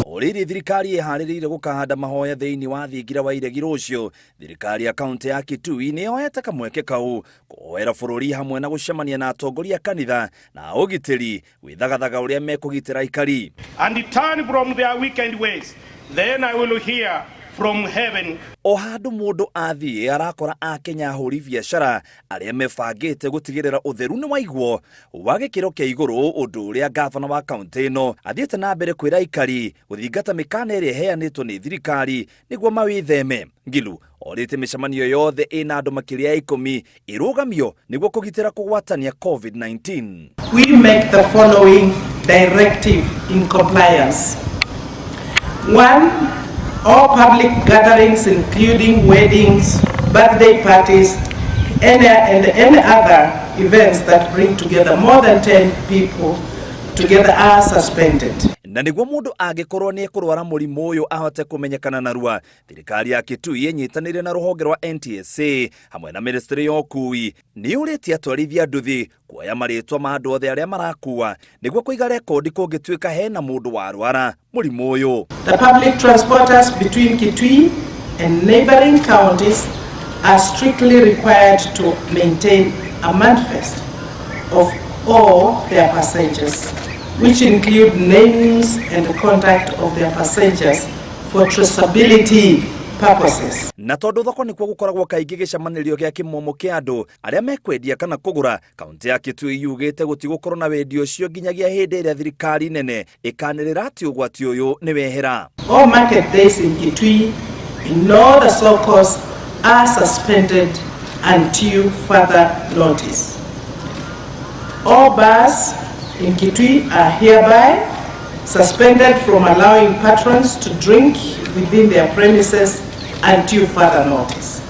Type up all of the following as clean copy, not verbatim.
Oriri thirikari ihaririire gukahanda mahoya thiini wa thingira wa iregiro ucio. Thirikari ya kaunti ya Kitui ni yoete kamweke kau kuhoera bururi hamwe na gucemania na atongoria kanitha na ugitiri withagathaga uria mekugitira ikari. And turn from their wicked ways, then I will hear from heaven. O handu mundu athie arakora akenya huri biashara aria mebangite gutigirira utheru ni waiguo wa gikiro kia iguru undu uria gavana wa kaunti no athiete na mbere kwira ikari guthingata mikana iria heanitwo ni thirikari niguo mawitheme. Ngilu orite micemanio yothe ina andu makiria ikumi irugamio niguo kugitira kugwatania COVID-19. We make the following directive in compliance. 1. All public gatherings, including weddings, birthday parties, and any other events that bring together more than 10 people together are suspended. Na niguo mundu agikorwo ni kurwara murimu uyu ahote kumenyekana narua, thirikari ya Kitui inyitanire na ruhonge rwa NTSA hamwe na ministry ya ukui ni uritie atwarithia nduthi kuoya maritwa ma andu othe aria marakua niguo kuiga rekodi kungituika hena mundu warwara murimu uyu. The public transporters between Kitui and neighboring counties are strictly required to maintain a manifest of all their passengers, which include names and contact of their passengers for traceability purposes. Na tondu thoko nikuo gukoragwo kaingi gicemanirio gia kimomo kia andu aria mekwendia kana kugura, kaunti ya Kitui yugite gutigukorwo na wendio ucio nginyagia hindi iria thirikari nene ikanirira ati ugwati uyu ni wehera. All market days in Kitui in all the thokos are suspended until further notice. All bars in Kitui are hereby suspended from allowing patrons to drink within their premises until further notice.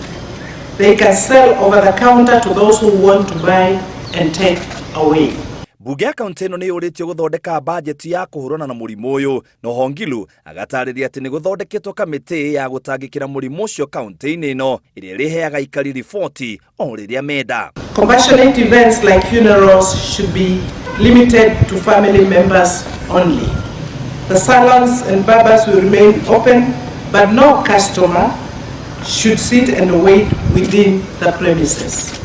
They can sell over the counter to those who want to buy and take away. Bunge ya kaunti ino ni yuritio guthondeka budget ya kuhurana na murimu uyu no hongilu agatariria ati ni guthondeketwo kamiti ya gutangikira murimu ucio kaunti-ini ino iria riheaga ikari riboti o riria menda. Compassionate events like funerals should be limited to family members only. The salons and barbers will remain open, but no customer should sit and wait within the premises.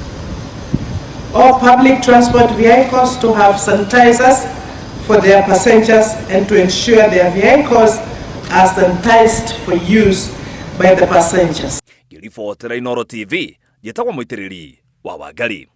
All public transport vehicles to have sanitizers for their passengers and to ensure their vehicles are sanitized for use by the passengers. Girifote Rainoro TV, jitagwa muitiriri wa Wangari.